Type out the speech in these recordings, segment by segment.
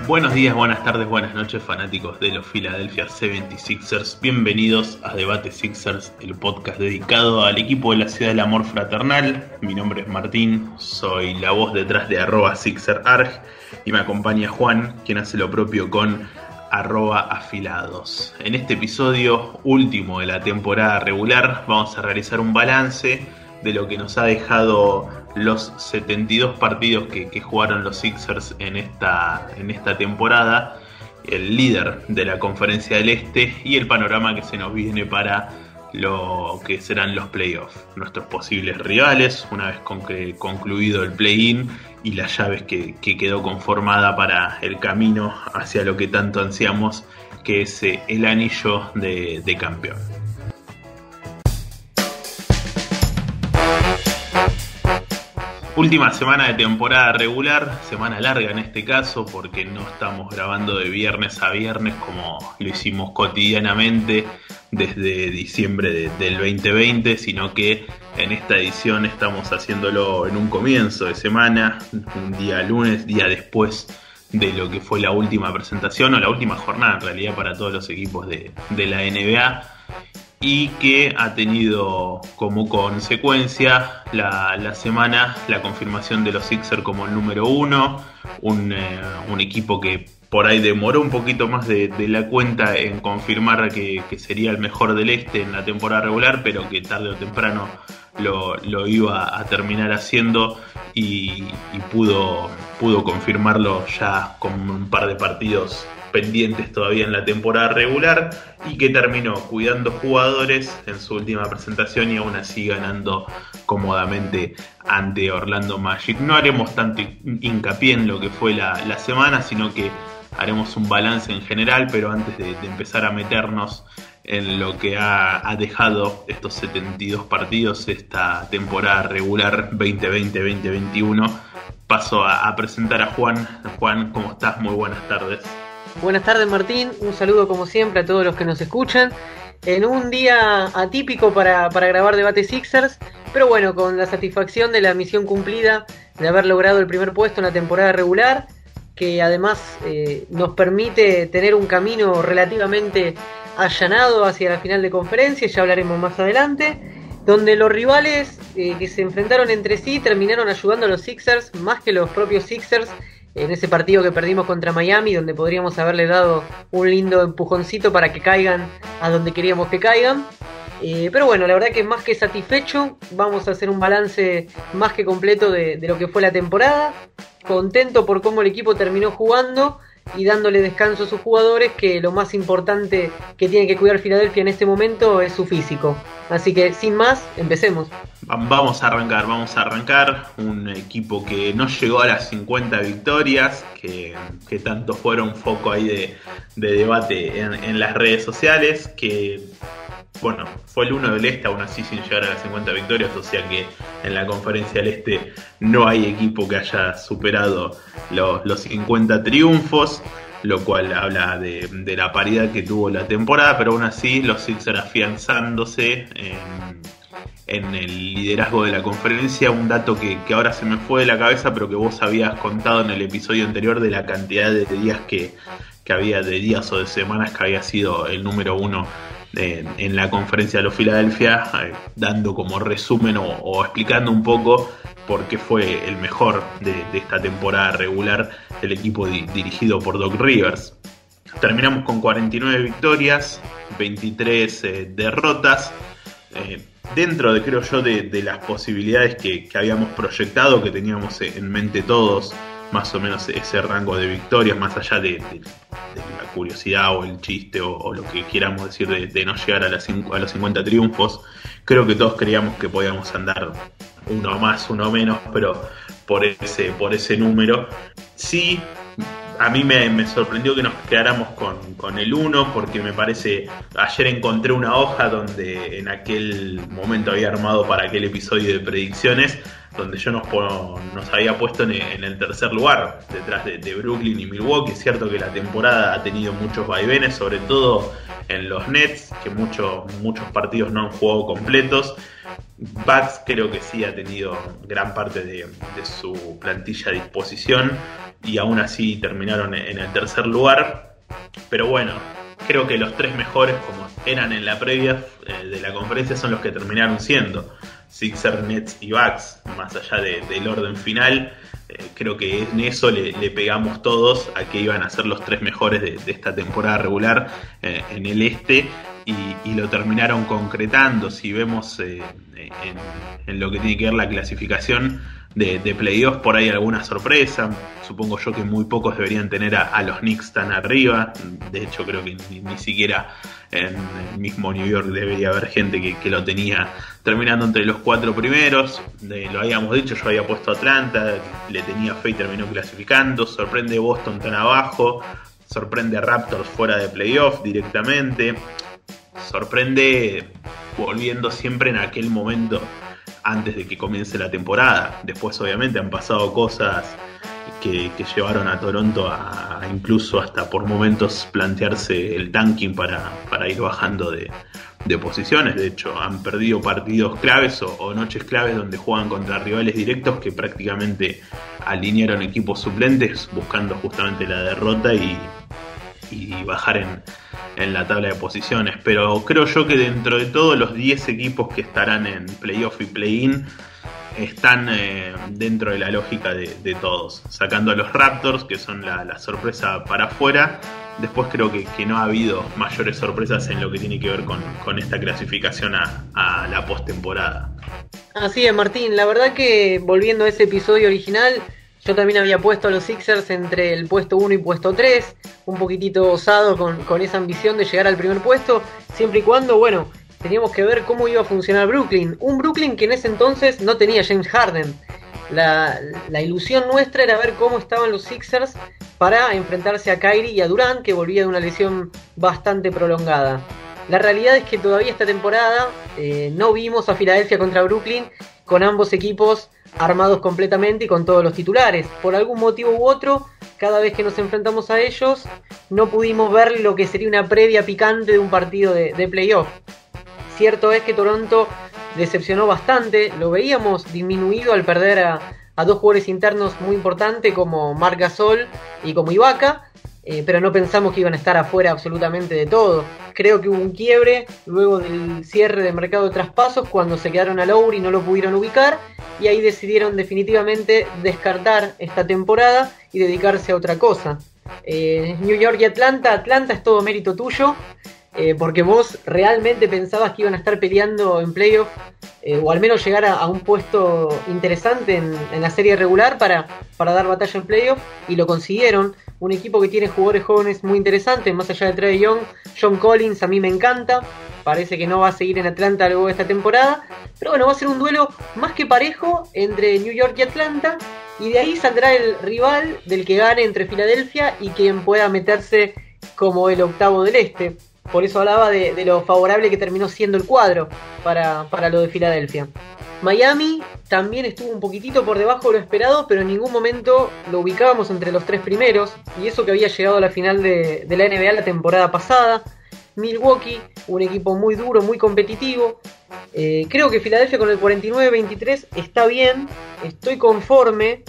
Buenos días, buenas tardes, buenas noches, fanáticos de los Philadelphia 76ers. Bienvenidos a Debate Sixers, el podcast dedicado al equipo de la ciudad del amor fraternal. Mi nombre es Martín, soy la voz detrás de @SixerArg y me acompaña Juan, quien hace lo propio con @afilados. En este episodio último de la temporada regular vamos a realizar un balance de lo que nos ha dejado los 72 partidos que jugaron los Sixers en esta temporada, el líder de la Conferencia del Este y el panorama que se nos viene para lo que serán los playoffs, nuestros posibles rivales una vez concluido el play-in y las llaves que quedó conformada para el camino hacia lo que tanto ansiamos, que es el anillo de campeón. Última semana de temporada regular, semana larga en este caso porque no estamos grabando de viernes a viernes como lo hicimos cotidianamente desde diciembre del 2020, sino que en esta edición estamos haciéndolo en un comienzo de semana, un día lunes, día después de lo que fue la última presentación o la última jornada en realidad para todos los equipos de la NBA. Y que ha tenido como consecuencia la semana la confirmación de los Sixers como el número uno, un equipo que por ahí demoró un poquito más de la cuenta en confirmar que sería el mejor del este en la temporada regular, pero que tarde o temprano lo iba a terminar haciendo y pudo confirmarlo ya con un par de partidos pendientes todavía en la temporada regular y que terminó cuidando jugadores en su última presentación y aún así ganando cómodamente ante Orlando Magic. No haremos tanto hincapié en lo que fue la semana, sino que haremos un balance en general, pero antes de empezar a meternos en lo que ha dejado estos 72 partidos esta temporada regular 2020-2021, paso a presentar a Juan. Juan, ¿cómo estás? Muy buenas tardes. Buenas tardes, Martín, un saludo como siempre a todos los que nos escuchan en un día atípico para grabar Debate Sixers, pero bueno, con la satisfacción de la misión cumplida de haber logrado el primer puesto en la temporada regular, que además nos permite tener un camino relativamente allanado hacia la final de conferencia, ya hablaremos más adelante, donde los rivales que se enfrentaron entre sí terminaron ayudando a los Sixers más que los propios Sixers en ese partido que perdimos contra Miami, donde podríamos haberle dado un lindo empujoncito para que caigan a donde queríamos que caigan. Pero bueno, la verdad que más que satisfecho, vamos a hacer un balance más que completo de lo que fue la temporada. Contento por cómo el equipo terminó jugando y dándole descanso a sus jugadores, que lo más importante que tiene que cuidar Philadelphia en este momento es su físico. Así que sin más, empecemos. Vamos a arrancar un equipo que no llegó a las 50 victorias, que tanto fueron foco ahí de debate en las redes sociales, que bueno, fue el 1 del Este aún así sin llegar a las 50 victorias, o sea que en la Conferencia del Este no hay equipo que haya superado los 50 triunfos, lo cual habla de la paridad que tuvo la temporada, pero aún así los Sixers afianzándose en el liderazgo de la conferencia. Un dato que ahora se me fue de la cabeza, pero que vos habías contado en el episodio anterior, de la cantidad de días que había, de días o de semanas que había sido el número uno en la conferencia de los Philadelphia, dando como resumen o explicando un poco por qué fue el mejor de esta temporada regular el equipo dirigido por Doc Rivers. Terminamos con 49 victorias, 23 derrotas, dentro de, creo yo, de las posibilidades que habíamos proyectado, que teníamos en mente todos, más o menos ese rango de victorias, más allá de la curiosidad o el chiste o lo que queramos decir de no llegar a los 50 triunfos. Creo que todos creíamos que podíamos andar uno más, uno menos, pero por ese número. Sí, a mí me sorprendió que nos quedáramos con el 1, porque me parece, ayer encontré una hoja donde en aquel momento había armado para aquel episodio de predicciones, donde yo nos había puesto en el tercer lugar, detrás de Brooklyn y Milwaukee. Es cierto que la temporada ha tenido muchos vaivenes, sobre todo en los Nets, que muchos partidos no han jugado completos. Bucks creo que sí ha tenido gran parte de su plantilla a disposición, y aún así terminaron en el tercer lugar. Pero bueno, creo que los tres mejores, como eran en la previa de la conferencia, son los que terminaron siendo Sixers, Nets y Bucks, más allá del orden final. Creo que en eso le pegamos todos a que iban a ser los tres mejores de esta temporada regular en el este, y lo terminaron concretando. Si vemos en lo que tiene que ver la clasificación de playoffs, por ahí alguna sorpresa. Supongo yo que muy pocos deberían tener a los Knicks tan arriba. De hecho, creo que ni siquiera en el mismo New York debería haber gente que lo tenía terminando entre los cuatro primeros. Lo habíamos dicho, yo había puesto a Atlanta, le tenía fe y terminó clasificando. Sorprende Boston tan abajo, sorprende a Raptors fuera de playoff directamente, sorprende volviendo siempre en aquel momento antes de que comience la temporada. Después obviamente han pasado cosas que llevaron a Toronto a incluso hasta por momentos plantearse el tanking para ir bajando de posiciones. De hecho, han perdido partidos claves o noches claves donde juegan contra rivales directos que prácticamente alinearon equipos suplentes buscando justamente la derrota y bajar en la tabla de posiciones. Pero creo yo que dentro de todos los 10 equipos que estarán en playoff y play-in están dentro de la lógica de todos, sacando a los Raptors, que son la sorpresa para afuera. Después creo que no ha habido mayores sorpresas en lo que tiene que ver con esta clasificación a la postemporada. Así es, Martín. La verdad que volviendo a ese episodio original, yo también había puesto a los Sixers entre el puesto 1 y puesto 3, un poquitito osado con esa ambición de llegar al primer puesto, siempre y cuando, bueno, teníamos que ver cómo iba a funcionar Brooklyn. Un Brooklyn que en ese entonces no tenía James Harden. La ilusión nuestra era ver cómo estaban los Sixers para enfrentarse a Kyrie y a Durant, que volvía de una lesión bastante prolongada. La realidad es que todavía esta temporada no vimos a Filadelfia contra Brooklyn con ambos equipos armados completamente y con todos los titulares. Por algún motivo u otro, cada vez que nos enfrentamos a ellos, no pudimos ver lo que sería una previa picante de un partido de playoff. Cierto es que Toronto decepcionó bastante, lo veíamos disminuido al perder a dos jugadores internos muy importantes como Marc Gasol y como Ibaka, pero no pensamos que iban a estar afuera absolutamente de todo. Creo que hubo un quiebre luego del cierre de mercado de traspasos cuando se quedaron a Lowry y no lo pudieron ubicar, y ahí decidieron definitivamente descartar esta temporada y dedicarse a otra cosa. New York y Atlanta es todo mérito tuyo, porque vos realmente pensabas que iban a estar peleando en playoff, o al menos llegar a un puesto interesante en la serie regular para dar batalla en playoff, y lo consiguieron. Un equipo que tiene jugadores jóvenes muy interesantes, más allá de Trae Young. John Collins a mí me encanta, parece que no va a seguir en Atlanta luego de esta temporada, pero bueno, va a ser un duelo más que parejo entre New York y Atlanta, y de ahí saldrá el rival del que gane entre Filadelfia y quien pueda meterse como el octavo del este. Por eso hablaba de lo favorable que terminó siendo el cuadro para lo de Filadelfia. Miami también estuvo un poquitito por debajo de lo esperado, pero en ningún momento lo ubicábamos entre los tres primeros, y eso que había llegado a la final de la NBA la temporada pasada. Milwaukee, un equipo muy duro, muy competitivo. Creo que Filadelfia con el 49-23 está bien, estoy conforme.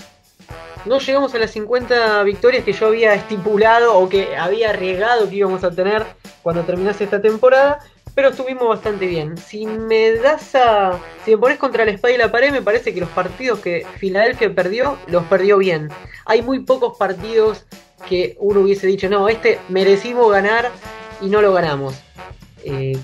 No llegamos a las 50 victorias que yo había estipulado o que había arriesgado que íbamos a tener cuando terminase esta temporada, pero estuvimos bastante bien. Si me pones contra la espada y la pared, me parece que los partidos que Filadelfia perdió, los perdió bien. Hay muy pocos partidos que uno hubiese dicho, no, merecimos ganar y no lo ganamos.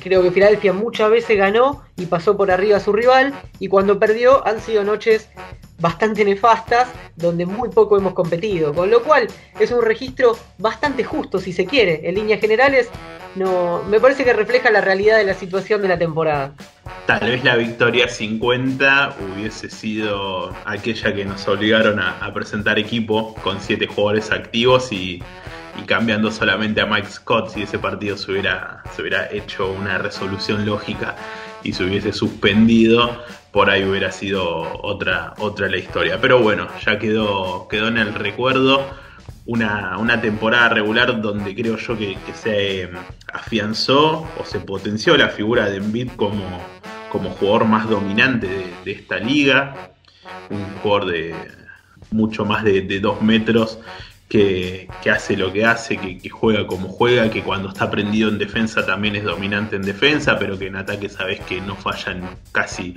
Creo que Filadelfia muchas veces ganó y pasó por arriba a su rival, y cuando perdió han sido noches bastante nefastas donde muy poco hemos competido, con lo cual es un registro bastante justo, si se quiere. En líneas generales no, me parece que refleja la realidad de la situación de la temporada. Tal vez la victoria 50 hubiese sido aquella que nos obligaron a presentar equipo con 7 jugadores activos y cambiando solamente a Mike Scott. Si ese partido se hubiera hecho una resolución lógica y se hubiese suspendido, por ahí hubiera sido otra la historia. Pero bueno, ya quedó en el recuerdo una temporada regular donde creo yo que se afianzó o se potenció la figura de Embiid como jugador más dominante de esta liga, un jugador mucho más de 2 metros, que hace lo que hace, que juega como juega, que cuando está prendido en defensa también es dominante en defensa, pero que en ataque sabes que no falla en casi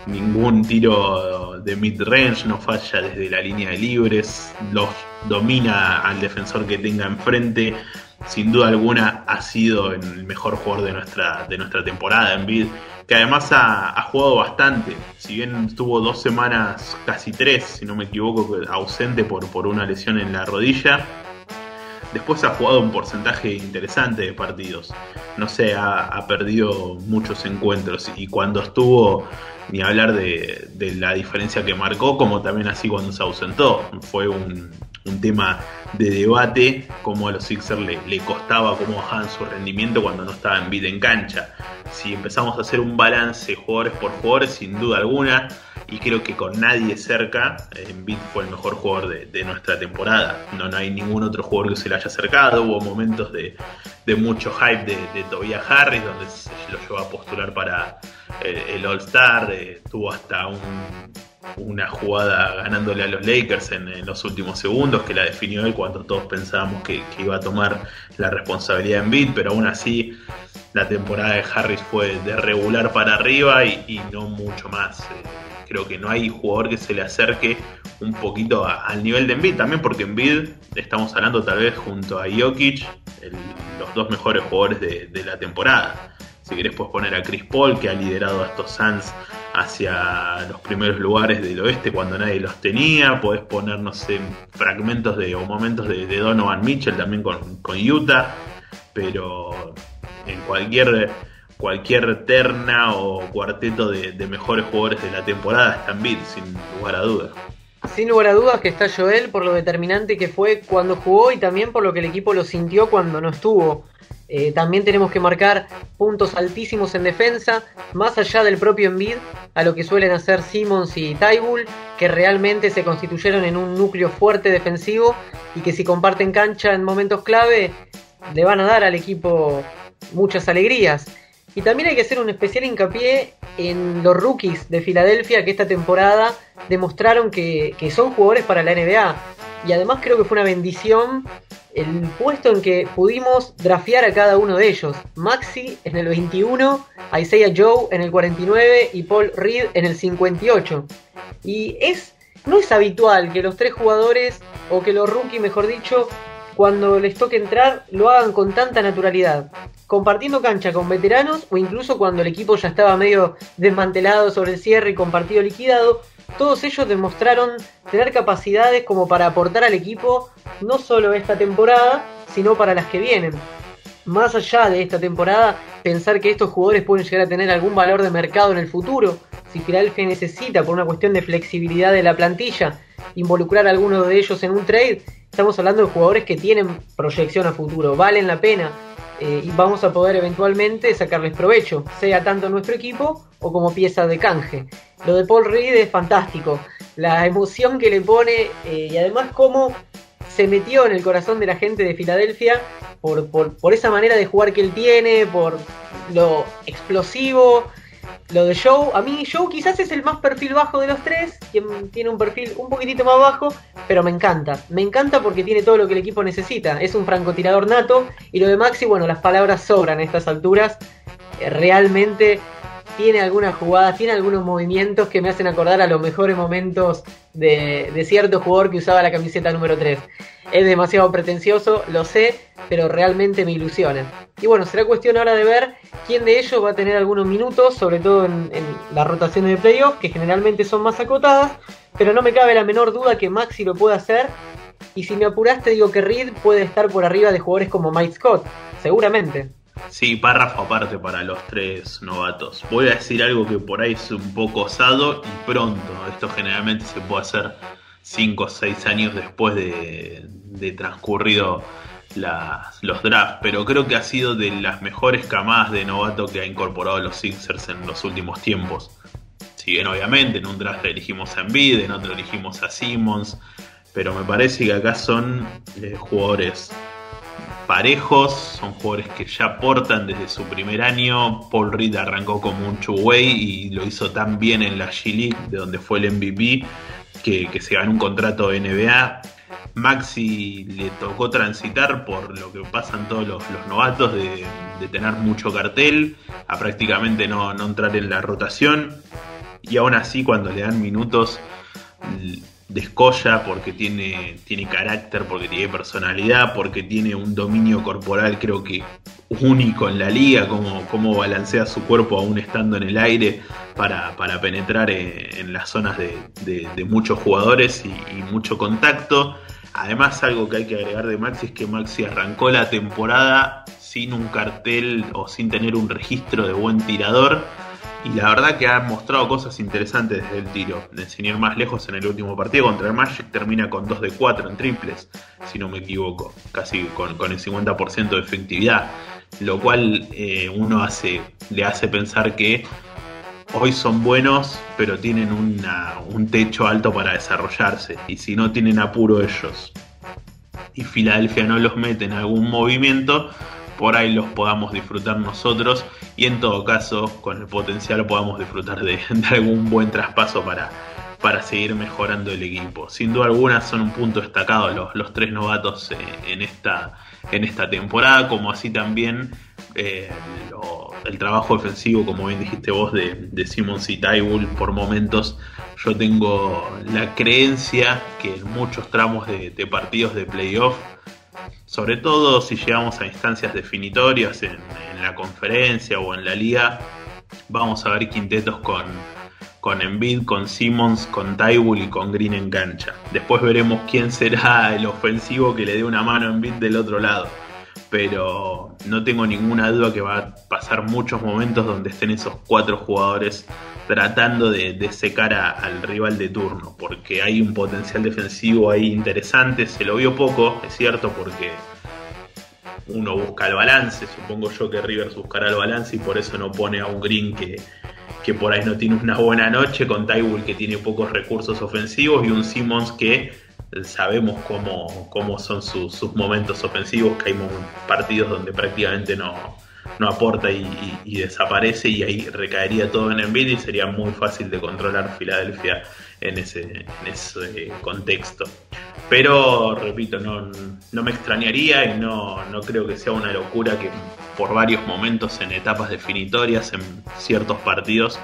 ningún tiro de mid-range, no falla desde la línea de libres, los domina al defensor que tenga enfrente. Sin duda alguna ha sido el mejor jugador de nuestra temporada, Embiid, que además ha jugado bastante. Si bien estuvo 2 semanas, casi 3, si no me equivoco, ausente por una lesión en la rodilla, después ha jugado un porcentaje interesante de partidos. No sé, ha perdido muchos encuentros, y cuando estuvo, ni hablar de la diferencia que marcó, como también así cuando se ausentó. Fue un tema de debate, cómo a los Sixers le costaba, cómo bajaban su rendimiento cuando no estaba Embiid en cancha. Si empezamos a hacer un balance jugadores por jugadores, sin duda alguna, y creo que con nadie cerca, Embiid fue el mejor jugador de nuestra temporada. No hay ningún otro jugador que se le haya acercado. Hubo momentos de mucho hype de Tobias Harris, donde se lo llevó a postular para el All-Star. Tuvo hasta una jugada ganándole a los Lakers en los últimos segundos, que la definió él cuando todos pensábamos que iba a tomar la responsabilidad de Embiid, pero aún así la temporada de Harris fue de regular para arriba y no mucho más. Creo que no hay jugador que se le acerque un poquito al nivel de Embiid, también porque Embiid, estamos hablando tal vez junto a Jokic, los 2 mejores jugadores de la temporada. Si querés puedes poner a Chris Paul, que ha liderado a estos Suns hacia los primeros lugares del oeste cuando nadie los tenía. Podés poner, no sé, fragmentos o momentos de Donovan Mitchell también con Utah. Pero en cualquier terna o cuarteto de mejores jugadores de la temporada está Embiid, sin lugar a dudas. Sin lugar a dudas que está Joel, por lo determinante que fue cuando jugó y también por lo que el equipo lo sintió cuando no estuvo. También tenemos que marcar puntos altísimos en defensa, más allá del propio Embiid, a lo que suelen hacer Simmons y Thybulle, que realmente se constituyeron en un núcleo fuerte defensivo y que si comparten cancha en momentos clave le van a dar al equipo muchas alegrías. Y también hay que hacer un especial hincapié en los rookies de Filadelfia, que esta temporada demostraron que son jugadores para la NBA. Y además creo que fue una bendición el puesto en que pudimos draftear a cada uno de ellos. Maxi en el 21, Isaiah Joe en el 49 y Paul Reed en el 58. Y no es habitual que los 3 jugadores, o que los rookies mejor dicho, cuando les toque entrar, lo hagan con tanta naturalidad, compartiendo cancha con veteranos o incluso cuando el equipo ya estaba medio desmantelado sobre el cierre y con partido liquidado. Todos ellos demostraron tener capacidades como para aportar al equipo no solo esta temporada, sino para las que vienen. Más allá de esta temporada, pensar que estos jugadores pueden llegar a tener algún valor de mercado en el futuro, si Philadelphia necesita, por una cuestión de flexibilidad de la plantilla, involucrar a alguno de ellos en un trade, estamos hablando de jugadores que tienen proyección a futuro, valen la pena, y vamos a poder eventualmente sacarles provecho, sea tanto en nuestro equipo o como pieza de canje. Lo de Paul Reed es fantástico, la emoción que le pone, y además cómo se metió en el corazón de la gente de Filadelfia por esa manera de jugar que él tiene, por lo explosivo. Lo de Joe, a mí Joe quizás es el más perfil bajo de los 3, quien tiene un perfil un poquitito más bajo, pero me encanta porque tiene todo lo que el equipo necesita, es un francotirador nato. Y lo de Maxi, bueno, las palabras sobran a estas alturas, realmente tiene algunas jugadas, tiene algunos movimientos que me hacen acordar a los mejores momentos de cierto jugador que usaba la camiseta número 3. Es demasiado pretencioso, lo sé, pero realmente me ilusiona. Y bueno, será cuestión ahora de ver quién de ellos va a tener algunos minutos, sobre todo en las rotaciones de playoff, que generalmente son más acotadas, pero no me cabe la menor duda que Maxi lo puede hacer. Y si me apuraste, digo que Reed puede estar por arriba de jugadores como Mike Scott, seguramente. Sí, párrafo aparte para los 3 novatos. Voy a decir algo que por ahí es un poco osado y pronto. Esto generalmente se puede hacer 5 o 6 años después de transcurrido los drafts, pero creo que ha sido de las mejores camadas de novato que ha incorporado los Sixers en los últimos tiempos. Si bien obviamente en un draft elegimos a Embiid, en otro elegimos a Simmons, pero me parece que acá son jugadores parejos, son jugadores que ya aportan desde su primer año. Paul Reed arrancó como un two-way y lo hizo tan bien en la G-League, de donde fue el MVP, que se ganó un contrato de NBA. Maxi le tocó transitar por lo que pasan todos los novatos de tener mucho cartel, a prácticamente no entrar en la rotación, y aún así cuando le dan minutos descolla porque tiene carácter, porque tiene personalidad, porque tiene un dominio corporal creo que único en la liga, como balancea su cuerpo aún estando en el aire para penetrar en las zonas de muchos jugadores y mucho contacto. Además, algo que hay que agregar de Maxi es que Maxi arrancó la temporada sin un cartel o sin tener un registro de buen tirador, y la verdad que ha mostrado cosas interesantes desde el tiro. Sin ir más lejos, en el último partido contra el Magic termina con 2 de 4 en triples, si no me equivoco, casi con el 50% de efectividad, lo cual le hace pensar que hoy son buenos, pero tienen un techo alto para desarrollarse, y si no tienen apuro ellos y Filadelfia no los mete en algún movimiento, por ahí los podamos disfrutar nosotros, y en todo caso con el potencial podamos disfrutar de algún buen traspaso para seguir mejorando el equipo. Sin duda alguna son un punto destacado los 3 novatos en esta temporada, como así también el trabajo defensivo, como bien dijiste vos, de Simmons y Thybulle. Por momentos yo tengo la creencia que en muchos tramos de partidos de playoff, sobre todo si llegamos a instancias definitorias en la conferencia o en la liga, vamos a ver quintetos con Embiid, con Simmons, con Thybulle y con Green en cancha. Después veremos quién será el ofensivo que le dé una mano a Embiid del otro lado, pero no tengo ninguna duda que va a pasar muchos momentos donde estén esos 4 jugadores tratando de secar al rival de turno, porque hay un potencial defensivo ahí interesante. Se lo vio poco, es cierto, porque uno busca el balance. Supongo yo que Rivers buscará el balance y por eso no pone a un Green que por ahí no tiene una buena noche, con Thybulle que tiene pocos recursos ofensivos, y un Simmons que sabemos cómo son sus momentos ofensivos, que hay partidos donde prácticamente no aporta y desaparece, y ahí recaería todo en Embiid y sería muy fácil de controlar Filadelfia en ese contexto. Pero repito, no me extrañaría, y no creo que sea una locura que por varios momentos en etapas definitorias, en ciertos partidos,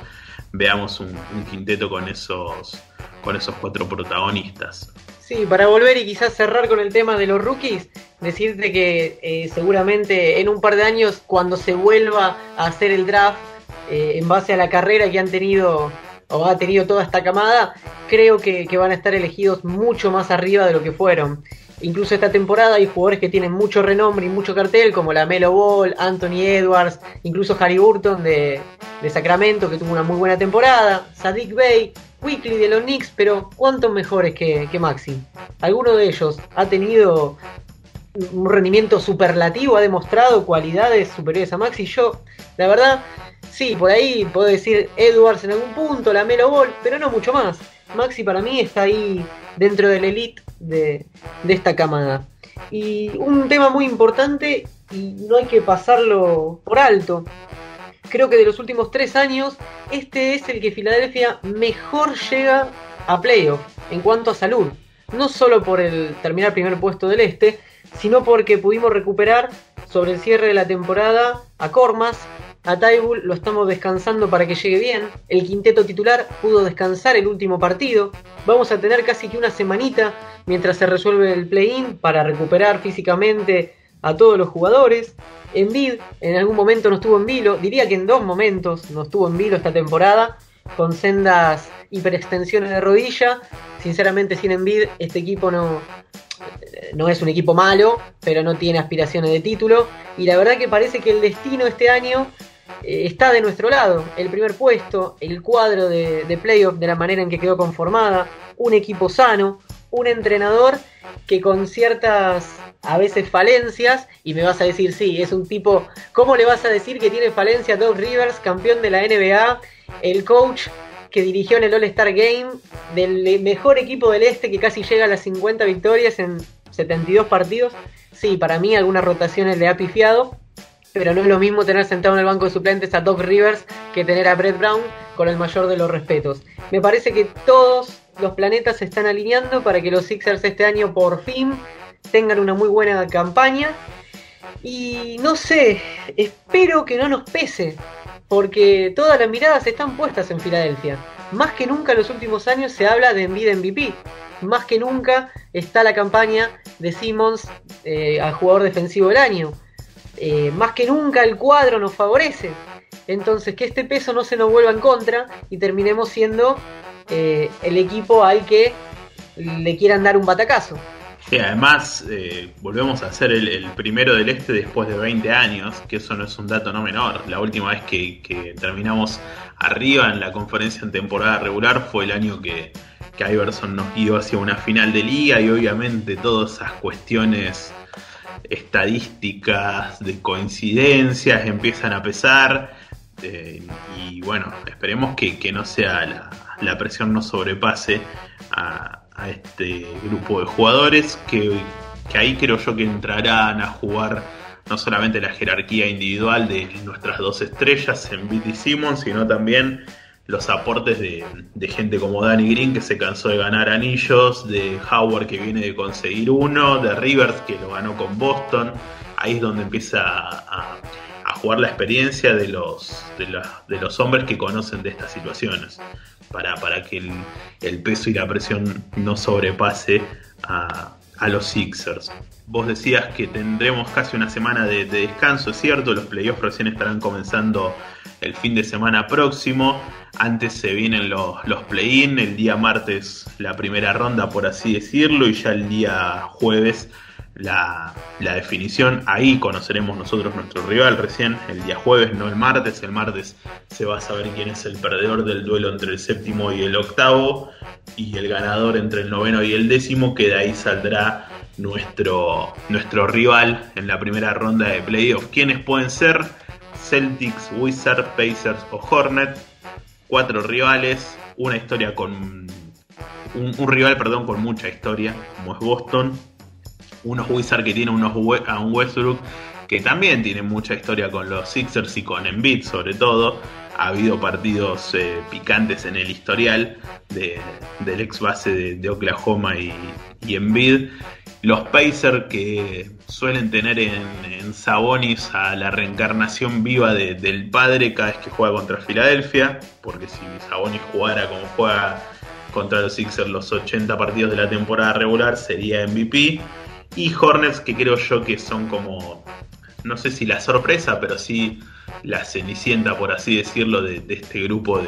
veamos un quinteto con esos 4 protagonistas. Sí, para volver y quizás cerrar con el tema de los rookies, decirte que seguramente en un par de años, cuando se vuelva a hacer el draft en base a la carrera que han tenido o ha tenido toda esta camada, creo que van a estar elegidos mucho más arriba de lo que fueron. Incluso esta temporada hay jugadores que tienen mucho renombre y mucho cartel, como la Melo Ball, Anthony Edwards, incluso Harry Burton de Sacramento, que tuvo una muy buena temporada, Saddiq Bey, Quickley de los Knicks, pero ¿cuántos mejores que Maxi? ¿Alguno de ellos ha tenido un rendimiento superlativo, ha demostrado cualidades superiores a Maxi? Yo, la verdad, sí, por ahí puedo decir Edwards en algún punto, la Melo Ball, pero no mucho más. Maxi para mí está ahí dentro del elite de esta camada. Y un tema muy importante, y no hay que pasarlo por alto, creo que de los últimos 3 años, este es el que Filadelfia mejor llega a playoff en cuanto a salud. No solo por el terminar primer puesto del este, sino porque pudimos recuperar sobre el cierre de la temporada a Korkmaz, a Thybulle lo estamos descansando para que llegue bien. El quinteto titular pudo descansar el último partido. Vamos a tener casi que una semanita mientras se resuelve el play-in para recuperar físicamente a todos los jugadores. Embiid en algún momento no estuvo en vilo, diría que en 2 momentos no estuvo en vilo esta temporada, con sendas hiperextensiones de rodilla. Sinceramente, sin Embiid este equipo no es un equipo malo, pero no tiene aspiraciones de título, y la verdad que parece que el destino este año está de nuestro lado. El primer puesto, el cuadro de playoff de la manera en que quedó conformada, un equipo sano, un entrenador que con ciertas a veces falencias, y me vas a decir, sí, es un tipo, ¿cómo le vas a decir que tiene falencia a Doc Rivers, campeón de la NBA, el coach que dirigió en el All-Star Game, del mejor equipo del este que casi llega a las 50 victorias en 72 partidos? Sí, para mí algunas rotaciones le ha pifiado, pero no es lo mismo tener sentado en el banco de suplentes a Doc Rivers que tener a Brett Brown, con el mayor de los respetos. Me parece que todos los planetas se están alineando para que los Sixers este año por fin tengan una muy buena campaña. Y no sé, espero que no nos pese, porque todas las miradas están puestas en Filadelfia. Más que nunca en los últimos años se habla de Embiid MVP. Más que nunca está la campaña de Simmons al jugador defensivo del año. Más que nunca el cuadro nos favorece. Entonces que este peso no se nos vuelva en contra y terminemos siendo el equipo al que le quieran dar un batacazo. Sí, además volvemos a ser el primero del este después de 20 años, que eso no es un dato no menor. La última vez que terminamos arriba en la conferencia en temporada regular fue el año que Iverson nos guió hacia una final de liga, y obviamente todas esas cuestiones estadísticas de coincidencias empiezan a pesar, y bueno, esperemos que no sea la presión no sobrepase a este grupo de jugadores que ahí creo yo que entrarán a jugar no solamente la jerarquía individual de nuestras dos estrellas, Embiid y Simmons, sino también los aportes de gente como Danny Green, que se cansó de ganar anillos, de Howard, que viene de conseguir uno, de Rivers, que lo ganó con Boston. Ahí es donde empieza a jugar la experiencia de los hombres que conocen de estas situaciones, para que el peso y la presión no sobrepase a los Sixers. Vos decías que tendremos casi una semana de descanso, es cierto, los playoffs recién estarán comenzando el fin de semana próximo. Antes se vienen los play-in, el día martes la primera ronda, por así decirlo, y ya el día jueves la definición. Ahí conoceremos nosotros nuestro rival recién, el día jueves, no el martes. El martes se va a saber quién es el perdedor del duelo entre el séptimo y el octavo, y el ganador entre el noveno y el décimo, que de ahí saldrá nuestro rival en la primera ronda de playoff. ¿Quiénes pueden ser? Celtics, Wizards, Pacers o Hornets. 4 rivales, una historia con un rival, con mucha historia, como es Boston. Unos Wizards que tienen a un Westbrook que también tiene mucha historia con los Sixers y con Embiid sobre todo. Ha habido partidos picantes en el historial del ex base de Oklahoma y Embiid. Los Pacers, que suelen tener en Sabonis a la reencarnación viva del padre cada vez que juega contra Filadelfia, porque si Sabonis jugara como juega contra los Sixers los 80 partidos de la temporada regular, sería MVP. Y Hornets, que creo yo que son como, no sé si la sorpresa, pero sí la cenicienta, por así decirlo, de este grupo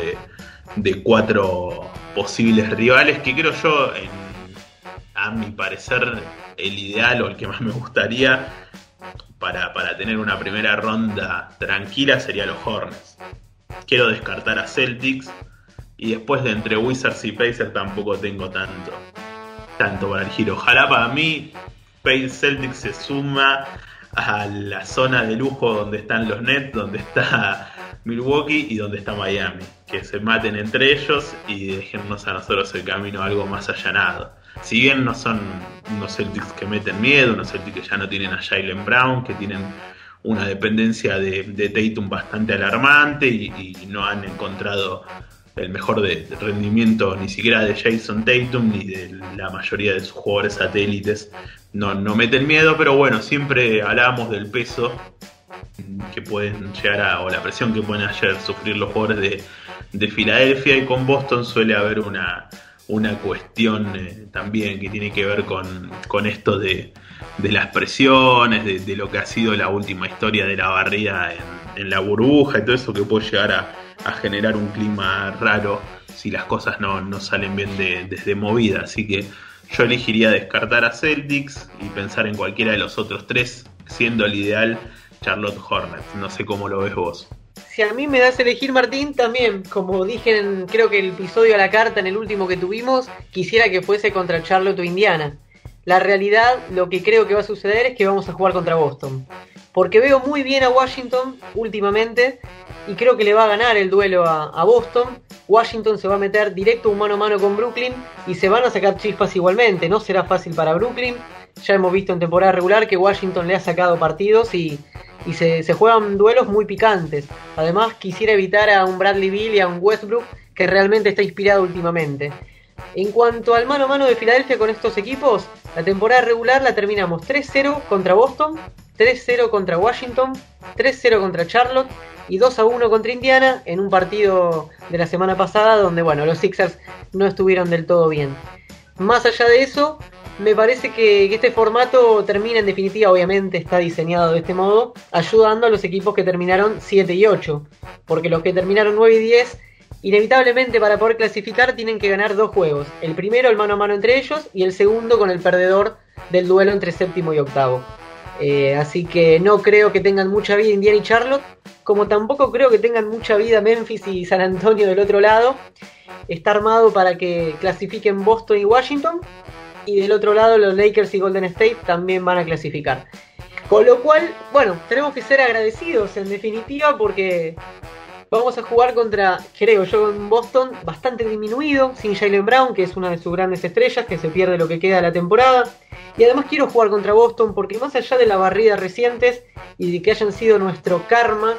de 4 posibles rivales, que creo yo, a mi parecer, el ideal o el que más me gustaría para tener una primera ronda tranquila sería los Hornets. Quiero descartar a Celtics, y después de entre Wizards y Pacers tampoco tengo tanto para elegir. Ojalá para mí Celtics se suma a la zona de lujo donde están los Nets, donde está Milwaukee y donde está Miami, que se maten entre ellos y déjennos a nosotros el camino algo más allanado. Si bien no son unos Celtics que meten miedo, unos Celtics que ya no tienen a Jaylen Brown, que tienen una dependencia de Tatum bastante alarmante y no han encontrado el mejor de rendimiento ni siquiera de Jason Tatum ni de la mayoría de sus jugadores satélites. No meten miedo, pero bueno, siempre hablábamos del peso que pueden llegar o la presión que pueden llegar a sufrir los jugadores de Filadelfia, y con Boston suele haber una cuestión también que tiene que ver con esto de las presiones, de lo que ha sido la última historia de la barrida en la burbuja y todo eso, que puede llegar a generar un clima raro si las cosas no salen bien desde movida. Así que yo elegiría descartar a Celtics y pensar en cualquiera de los otros 3, siendo el ideal Charlotte Hornets. No sé cómo lo ves vos. Si a mí me das a elegir, Martín, también, como dije creo que el episodio a la carta, en el último que tuvimos, quisiera que fuese contra Charlotte o Indiana. La realidad, lo que creo que va a suceder es que vamos a jugar contra Boston, porque veo muy bien a Washington últimamente y creo que le va a ganar el duelo a Boston. Washington se va a meter directo un mano a mano con Brooklyn y se van a sacar chispas igualmente. No será fácil para Brooklyn. Ya hemos visto en temporada regular que Washington le ha sacado partidos y se juegan duelos muy picantes. Además, quisiera evitar a un Bradley Beal y a un Westbrook que realmente está inspirado últimamente. En cuanto al mano a mano de Filadelfia con estos equipos, la temporada regular la terminamos 3-0 contra Boston, 3-0 contra Washington, 3-0 contra Charlotte y 2-1 contra Indiana en un partido de la semana pasada donde, bueno, los Sixers no estuvieron del todo bien. Más allá de eso, me parece que este formato termina en definitiva, obviamente está diseñado de este modo, ayudando a los equipos que terminaron 7 y 8, porque los que terminaron 9 y 10, inevitablemente para poder clasificar tienen que ganar 2 juegos, el primero el mano a mano entre ellos y el segundo con el perdedor del duelo entre séptimo y octavo. Así que no creo que tengan mucha vida Indiana y Charlotte, como tampoco creo que tengan mucha vida Memphis y San Antonio del otro lado. Está armado para que clasifiquen Boston y Washington, y del otro lado los Lakers y Golden State también van a clasificar. Con lo cual, bueno, tenemos que ser agradecidos en definitiva porque vamos a jugar contra, creo yo, un Boston bastante disminuido, sin Jaylen Brown, que es una de sus grandes estrellas, que se pierde lo que queda de la temporada. Y además quiero jugar contra Boston porque más allá de las barridas recientes y de que hayan sido nuestro karma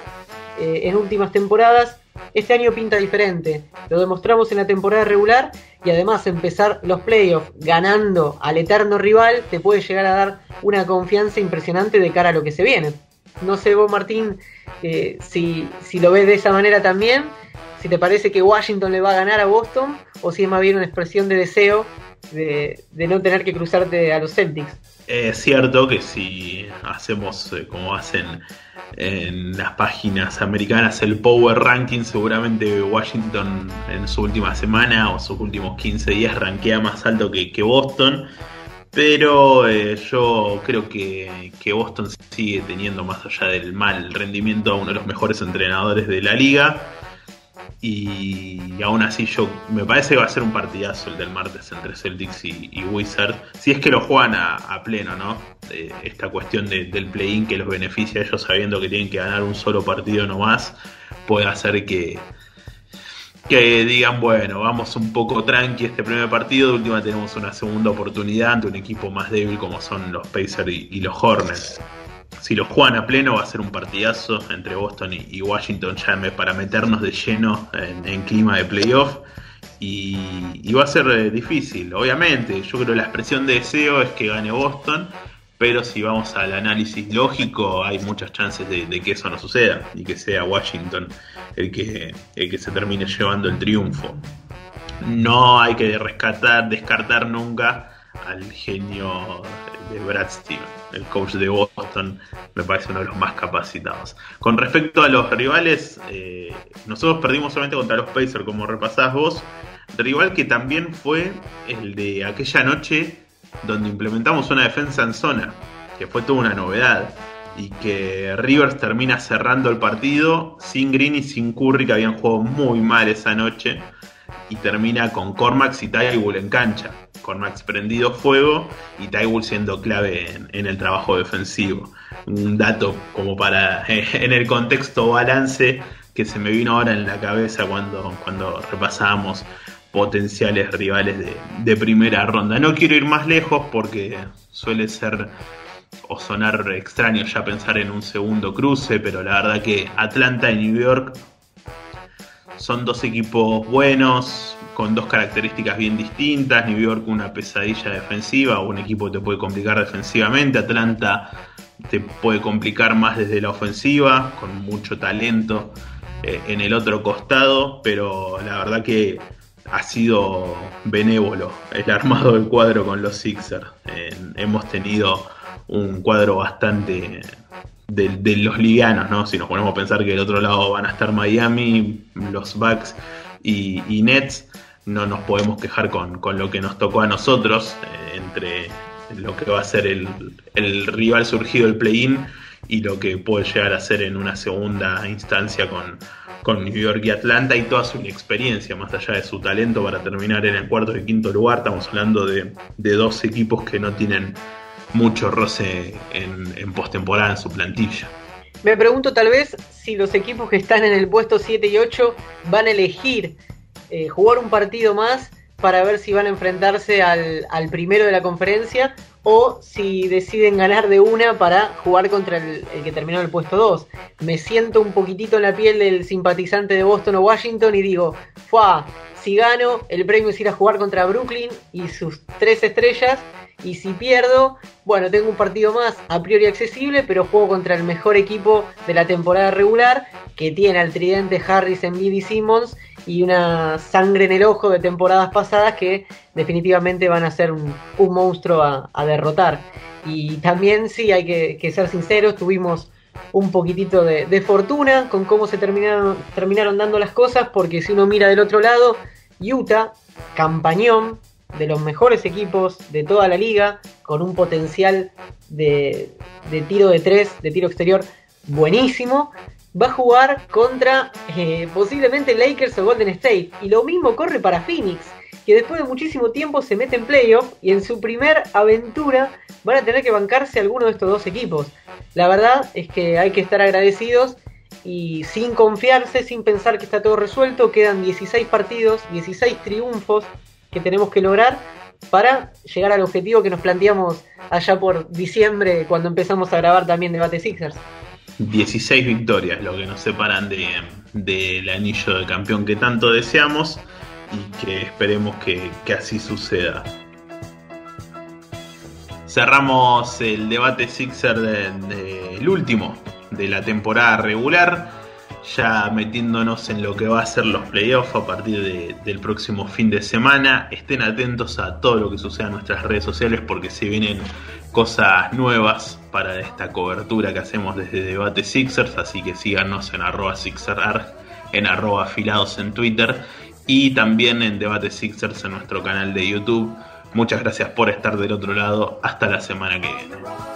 en últimas temporadas, este año pinta diferente. Lo demostramos en la temporada regular y además empezar los playoffs ganando al eterno rival te puede llegar a dar una confianza impresionante de cara a lo que se viene. No sé vos, Martín, si lo ves de esa manera también, si te parece que Washington le va a ganar a Boston o si es más bien una expresión de deseo de no tener que cruzarte a los Celtics. Es cierto que si hacemos como hacen en las páginas americanas el Power Ranking, seguramente Washington en su última semana o sus últimos 15 días rankea más alto que Boston, pero yo creo que Boston sigue teniendo, más allá del mal rendimiento, a uno de los mejores entrenadores de la liga. Y aún así me parece que va a ser un partidazo el del martes entre Celtics y Wizards, si es que lo juegan a pleno, ¿no? Esta cuestión del play-in que los beneficia a ellos sabiendo que tienen que ganar un solo partido nomás, puede hacer que digan, bueno, vamos un poco tranqui este primer partido, de última tenemos una segunda oportunidad ante un equipo más débil como son los Pacers y los Hornets. Si lo juegan a pleno va a ser un partidazo entre Boston y Washington ya para meternos de lleno en clima de playoff y va a ser difícil, obviamente. Yo creo que la expresión de deseo es que gane Boston, pero si vamos al análisis lógico hay muchas chances de que eso no suceda y que sea Washington el que se termine llevando el triunfo. No hay que descartar nunca al genio de Brad Stevens, el coach de Boston, me parece uno de los más capacitados. Con respecto a los rivales, nosotros perdimos solamente contra los Pacers, como repasás vos, rival que también fue el de aquella noche donde implementamos una defensa en zona, que fue toda una novedad, y que Rivers termina cerrando el partido sin Green y sin Curry, que habían jugado muy mal esa noche, y termina con Cormax y Thybulle en cancha. Cormax prendido fuego y Thybulle siendo clave en el trabajo defensivo. Un dato como para, en el contexto balance, que se me vino ahora en la cabeza cuando repasábamos potenciales rivales de primera ronda. No quiero ir más lejos porque suele ser o sonar extraño ya pensar en un segundo cruce, pero la verdad que Atlanta y New York son dos equipos buenos, con dos características bien distintas. New York una pesadilla defensiva, un equipo que te puede complicar defensivamente. Atlanta te puede complicar más desde la ofensiva, con mucho talento en el otro costado, pero la verdad que ha sido benévolo el armado del cuadro con los Sixers. Hemos tenido un cuadro bastante de los livianos, ¿no? Si nos ponemos a pensar que del otro lado van a estar Miami, los Bucks y Nets, no nos podemos quejar con lo que nos tocó a nosotros, entre lo que va a ser el rival surgido del play-in y lo que puede llegar a ser en una segunda instancia con New York y Atlanta, y toda su inexperiencia, más allá de su talento para terminar en el cuarto y quinto lugar. Estamos hablando de dos equipos que no tienen mucho roce en postemporada en su plantilla. Me pregunto tal vez si los equipos que están en el puesto 7 y 8 van a elegir jugar un partido más para ver si van a enfrentarse al primero de la conferencia, o si deciden ganar de una para jugar contra el que terminó en el puesto 2. Me siento un poquitito en la piel del simpatizante de Boston o Washington y digo, si gano, el premio es ir a jugar contra Brooklyn y sus 3 estrellas, y si pierdo, bueno, tengo un partido más a priori accesible, pero juego contra el mejor equipo de la temporada regular, que tiene al tridente Harris, Embiid y Simmons, y una sangre en el ojo de temporadas pasadas que definitivamente van a ser un monstruo a derrotar. Y también sí, hay que ser sinceros, tuvimos un poquitito de fortuna con cómo se terminaron dando las cosas, porque si uno mira del otro lado, Utah, campañón, de los mejores equipos de toda la liga, con un potencial de tiro de 3, de tiro exterior buenísimo, va a jugar contra posiblemente Lakers o Golden State. Y lo mismo corre para Phoenix, que después de muchísimo tiempo se mete en playoff y en su primer aventura van a tener que bancarse alguno de estos dos equipos. La verdad es que hay que estar agradecidos y sin confiarse, sin pensar que está todo resuelto. Quedan 16 partidos, 16 triunfos que tenemos que lograr para llegar al objetivo que nos planteamos allá por diciembre, cuando empezamos a grabar también Debate Sixers. 16 victorias lo que nos separan del anillo de campeón que tanto deseamos y que esperemos que así suceda. Cerramos el Debate Sixer del último de la temporada regular, ya metiéndonos en lo que va a ser los playoffs a partir del próximo fin de semana. Estén atentos a todo lo que suceda en nuestras redes sociales, porque se vienen cosas nuevas para esta cobertura que hacemos desde Debate Sixers, así que síganos en @SixerArg, en @afilados en Twitter y también en Debate Sixers en nuestro canal de YouTube. Muchas gracias por estar del otro lado. Hasta la semana que viene.